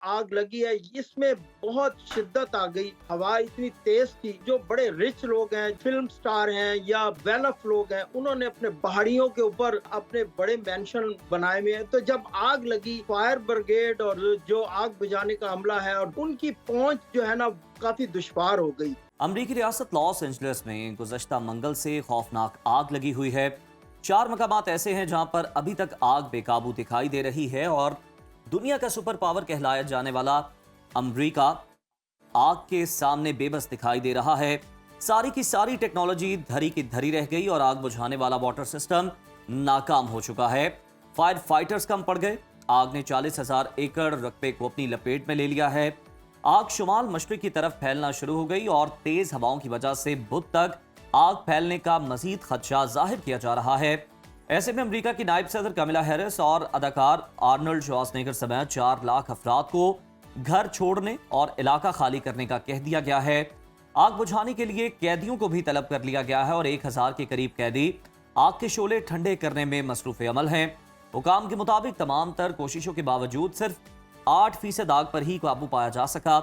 आग लगी है इसमें बहुत शिद्दत आ गई, हवा इतनी तेज थी। जो बड़े रिच लोग हैं, फिल्म स्टार हैं या वेल ऑफ लोग हैं, उन्होंने अपने पहाड़ियों के ऊपर अपने बड़े मैंशन बनाए हुए हैं। तो जब आग लगी, फायर ब्रिगेड और जो आग बुझाने का अमला है और उनकी पहुंच जो है ना काफी दुश्वार हो गई। अमरीकी रियासत लॉस एंजलिस में गुज़श्ता मंगल से खौफनाक आग लगी हुई है। 4 मकामात ऐसे हैं जहां पर अभी तक आग बेकाबू दिखाई दे रही है और दुनिया का सुपर पावर कहलाया जाने वाला अमरीका आग के सामने बेबस दिखाई दे रहा है। सारी की सारी टेक्नोलॉजी धरी की धरी रह गई और आग बुझाने वाला वाटर सिस्टम नाकाम हो चुका है। फायर फाइटर्स कम पड़ गए। आग ने 40,000 एकड़ रकबे को अपनी लपेट में ले लिया है। आग शुमाल मशरिक की तरफ फैलना शुरू हो गई और तेज हवाओं की वजह से बुध तक आग फैलने का मजीद खदशा जाहिर किया जा रहा है। ऐसे में अमेरिका की नायब सदर कमला हैरिस और अदाकार आर्नल्ड श्वार्ज़नेगर समेत 4 लाख अफराद को घर छोड़ने और इलाका खाली करने का कह दिया गया है। आग बुझाने के लिए कैदियों को भी तलब कर लिया गया है और 1000 के करीब कैदी आग के शोले ठंडे करने में मसरूफ अमल हैं। हुकाम के मुताबिक तमाम तर कोशिशों के बावजूद सिर्फ 8% आग पर ही काबू पाया जा सका।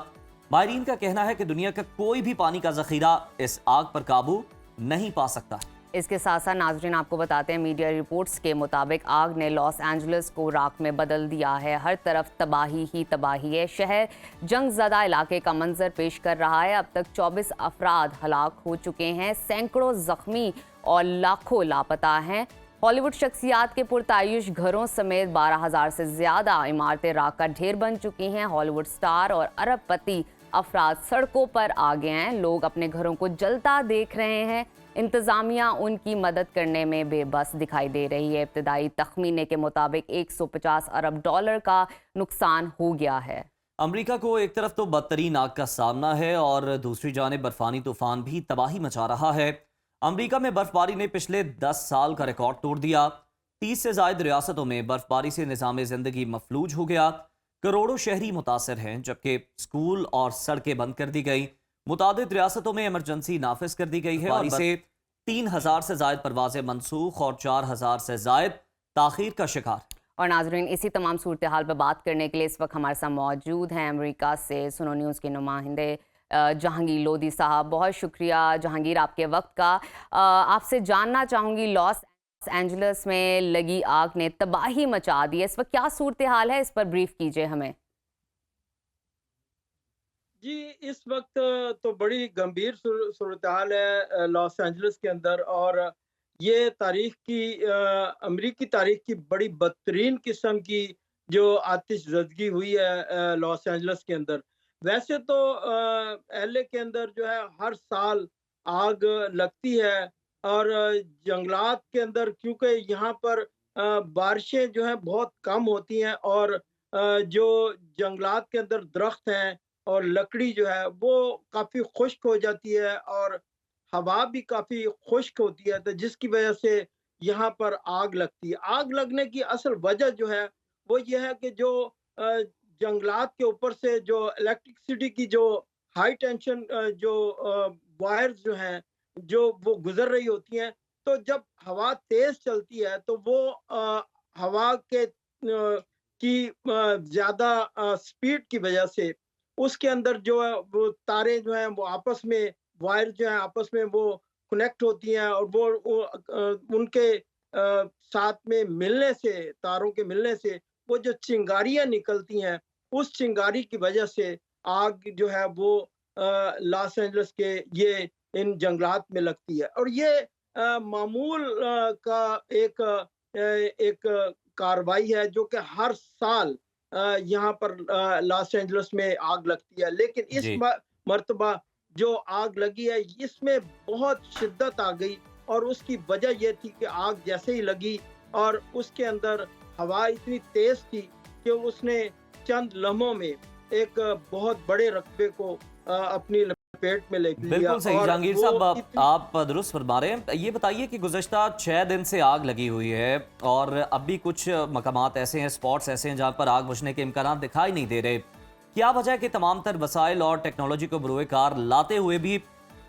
माहिरीन का कहना है कि दुनिया का कोई भी पानी का जखीरा इस आग पर काबू नहीं पा सकता। इसके साथ साथ नाजरीन आपको बताते हैं, मीडिया रिपोर्ट्स के मुताबिक आग ने लॉस एंजलिस को राख में बदल दिया है। हर तरफ तबाही ही तबाही है। शहर जंगज़दा इलाके का मंजर पेश कर रहा है। अब तक 24 अफराद हलाक हो चुके हैं, सैकड़ों जख्मी और लाखों लापता हैं। हॉलीवुड शख्सियात के पुरतायुश घरों समेत 12,000 से ज़्यादा इमारतें राख का ढेर बन चुकी हैं। हॉलीवुड स्टार और अरबपति अफराद सड़कों पर आ गए हैं। लोग अपने घरों को जलता देख रहे हैं। इंतज़ामिया उनकी मदद करने में बेबस दिखाई दे रही है। इब्तदाई तखमीने के मुताबिक 150 अरब डॉलर का नुकसान हो गया है। अमेरिका को एक तरफ तो बदतरीन आग का सामना है और दूसरी जानिब बर्फानी तूफान भी तबाही मचा रहा है। अमेरिका में बर्फबारी ने पिछले 10 साल का रिकॉर्ड तोड़ दिया। 30 से ज्यादा रियासतों में बर्फबारी से निज़ाम जिंदगी मफलूज हो गया। करोड़ों शहरी मुतासर हैं, जबकि स्कूल और सड़कें बंद कर दी गई। मुतादिद रियासतों में इमरजेंसी नाफिज कर दी गई है और इसे 3,000 से जायद परवाजें मनसूख और 4,000 से जायद ताखीर का शिकार। और नाजरीन, इसी तमाम सूरत हाल पर बात करने के लिए इस वक्त हमारे साथ मौजूद हैं अमेरिका से सुनो न्यूज़ के नुमाइंदे जहांगीर लोधी साहब। बहुत शुक्रिया जहांगीर आपके वक्त का। आपसे जानना चाहूँगी, लॉस एंजलिस में लगी आग ने तबाही मचा दी है, इस वक्त क्या सूरत हाल है, इस पर ब्रीफ कीजिए हमें। जी, इस वक्त तो बड़ी गंभीर सूरत हाल है लॉस एंजलिस के अंदर। और ये अमरीकी तारीख की बड़ी बदतरीन किस्म की जो आतिशज़दगी हुई है लॉस एंजलिस के अंदर। वैसे तो एलए के अंदर जो है हर साल आग लगती है और जंगलात के अंदर, क्योंकि यहाँ पर बारिशें जो हैं बहुत कम होती हैं और जो जंगलात के अंदर दरख्त हैं और लकड़ी जो है वो काफ़ी खुश्क हो जाती है और हवा भी काफ़ी खुश्क होती है, तो जिसकी वजह से यहाँ पर आग लगती है। आग लगने की असल वजह जो है वो ये है कि जो अ, जंगलात के ऊपर से जो इलेक्ट्रिसिटी की जो हाई टेंशन जो वायर्स जो हैं जो वो गुजर रही होती हैं, तो जब हवा तेज चलती है तो वो हवा के की ज़्यादा स्पीड की वजह से उसके अंदर जो है वो तारे जो हैं वो आपस में, वायर जो है आपस में वो कनेक्ट होती हैं और उनके साथ में मिलने से, तारों के मिलने से वो जो चिंगारियां निकलती हैं, उस चिंगारी की वजह से आग जो है वो लॉस एंजलिस के ये इन जंगलात में लगती है। और ये मामूल का एक कार्रवाई है जो कि हर साल यहाँ पर लॉस एंजलिस में आग लगती है। लेकिन इस जी, मर्तबा जो आग लगी है इसमें बहुत शिद्दत आ गई और उसकी वजह यह थी कि आग जैसे ही लगी और उसके अंदर हवा इतनी तेज थी कि उसने चंद लम्हों में एक बहुत बड़े रकबे को अपनी लपेट में ले लिया। बिल्कुल सही और जहांगीर वो साहब, इतनी आप दुरुस्त फरमा रहे हैं। ये बताइए कि गुज़श्ता 6 दिन से आग लगी हुई है और अब भी कुछ मकामात ऐसे हैं, स्पॉट्स ऐसे हैं जहां पर आग बुझने के इम्कान दिखाई नहीं दे रहे। क्या वजह है कि तमाम तर वसाइल और टेक्नोलॉजी को बरूए कार लाते हुए भी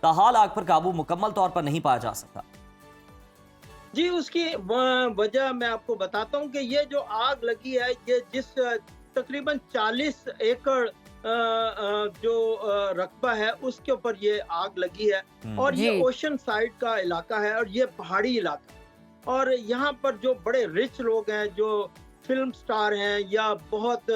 ताहाल आग पर काबू मुकम्मल तौर पर नहीं पाया जा सकता? जी, उसकी वजह मैं आपको बताता हूँ कि ये जो आग लगी है, ये जिस तकरीबन 40 एकड़ जो रकबा है उसके ऊपर ये आग लगी है और ये जी। ओशन साइड का इलाका है और ये पहाड़ी इलाका है। और यहाँ पर जो बड़े रिच लोग हैं, जो फिल्म स्टार हैं या बहुत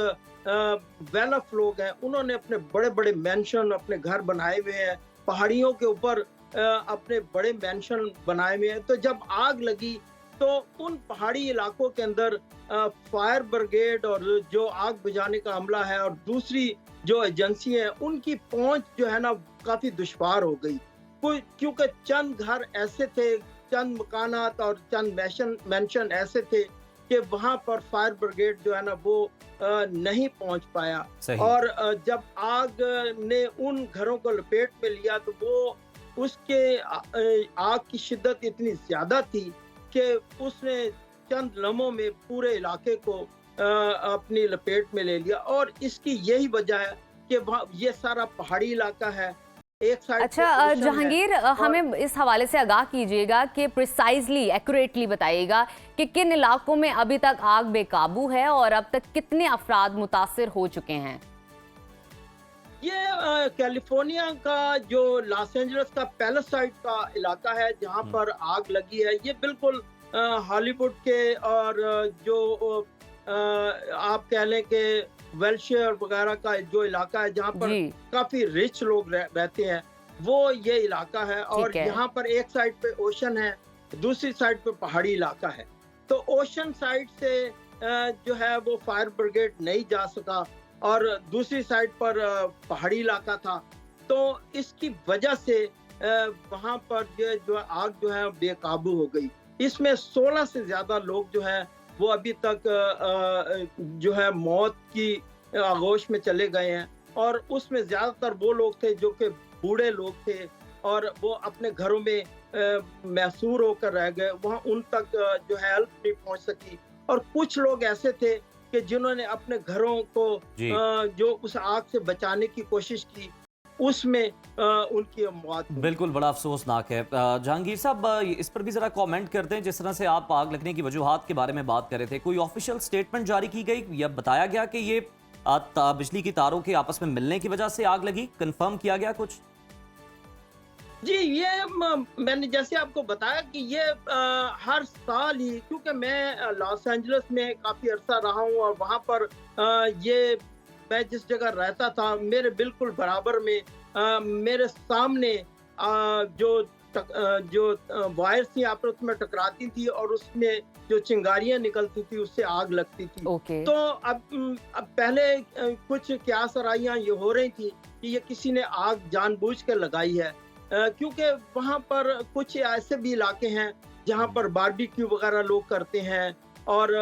वेल ऑफ लोग हैं, उन्होंने अपने बड़े बड़े मैंशन, अपने घर बनाए हुए हैं पहाड़ियों के ऊपर, अपने बड़े मैंशन बनाए हुए हैं। तो जब आग लगी तो उन पहाड़ी इलाकों के अंदर फायर ब्रिगेड और जो आग बुझाने का अमला है और दूसरी जो एजेंसी है उनकी पहुंच जो है ना काफी दुश्वार हो गई। क्योंकि चंद घर ऐसे थे, चंद मकानात और चंद मैंशन ऐसे थे कि वहां पर फायर ब्रिगेड जो है ना वो नहीं पहुंच पाया। सही। और जब आग ने उन घरों को लपेट में लिया तो वो उसके आग की शिद्दत इतनी ज्यादा थी कि उसने चंद लम्हों में पूरे इलाके को अपनी लपेट में ले लिया। और इसकी यही वजह है कि वहाँ ये सारा पहाड़ी इलाका है, एक साइड अच्छा जहांगीर, हमें इस हवाले से आगाह कीजिएगा कि प्रिसाइजली एक्यूरेटली बताइएगा कि किन इलाकों में अभी तक आग बेकाबू है और अब तक कितने अफराद मुतासिर हो चुके हैं। ये कैलिफोर्निया का जो लॉस एंजलिस का पैलेसाइड का इलाका है जहाँ पर आग लगी है, ये बिल्कुल हॉलीवुड के और जो आप कह लें कि वेल्शेयर वगैरह का जो इलाका है जहाँ पर काफी रिच लोग रहते हैं, वो ये इलाका है। और यहाँ पर एक साइड पे ओशन है, दूसरी साइड पे पहाड़ी इलाका है। तो ओशन साइड से जो है वो फायर ब्रिगेड नहीं जा सका और दूसरी साइड पर पहाड़ी इलाका था। तो इसकी वजह से वहां पर जो आग जो है बेकाबू हो गई। इसमें 16 से ज्यादा लोग जो है वो अभी तक जो है मौत की आगोश में चले गए हैं और उसमें ज्यादातर वो लोग थे जो कि बूढ़े लोग थे और वो अपने घरों में मैसूर होकर रह गए, वहां उन तक जो है हेल्प नहीं पहुंच सकी। और कुछ लोग ऐसे थे कि जिन्होंने अपने घरों को जो उस आग से बचाने की कोशिश की, उसमें उनकी मौत। बिल्कुल, बड़ा अफसोसनाक है। जहांगीर साहब, इस पर भी जरा कमेंट करते हैं। जिस तरह से आप आग लगने की वजूहात के बारे में बात कर रहे थे, कोई ऑफिशियल स्टेटमेंट जारी की गई या बताया गया कि ये बिजली की तारों के आपस में मिलने की वजह से आग लगी? कंफर्म किया गया कुछ? जी, ये मैंने जैसे आपको बताया कि ये हर साल ही, क्योंकि मैं लॉस एंजलिस में काफी अरसा रहा हूँ और वहाँ पर ये मैं जिस जगह रहता था मेरे बिल्कुल बराबर में मेरे सामने जो वायर्स थी आपस में टकराती थी और उसमें जो चिंगारियां निकलती थी उससे आग लगती थी। तो अब पहले कुछ क्यासराइयां ये हो रही थी कि ये किसी ने आग जानबूझ कर लगाई है, क्योंकि वहाँ पर कुछ ऐसे भी इलाके हैं जहाँ पर बारबेक्यू वगैरह लोग करते हैं और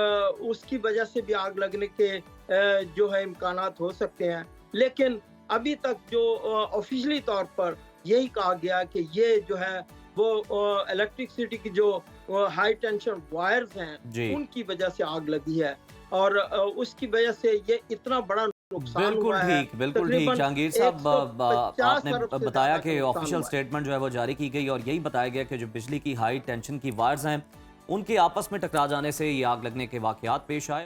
उसकी वजह से भी आग लगने के जो है इम्कानात हो सकते हैं। लेकिन अभी तक जो ऑफिशियली तौर पर यही कहा गया कि ये जो है वो इलेक्ट्रिसिटी की जो हाई टेंशन वायर्स हैं उनकी वजह से आग लगी है और उसकी वजह से ये इतना बड़ा नुकसान हुआ है। बिल्कुल ठीक जहांगीर साहब, आपने बताया कि ऑफिशियल स्टेटमेंट जो है वो जारी की गई और यही बताया गया कि जो बिजली की हाई टेंशन की वायर्स हैं उनके आपस में टकरा जाने से ये आग लगने के वाकयात पेश आए।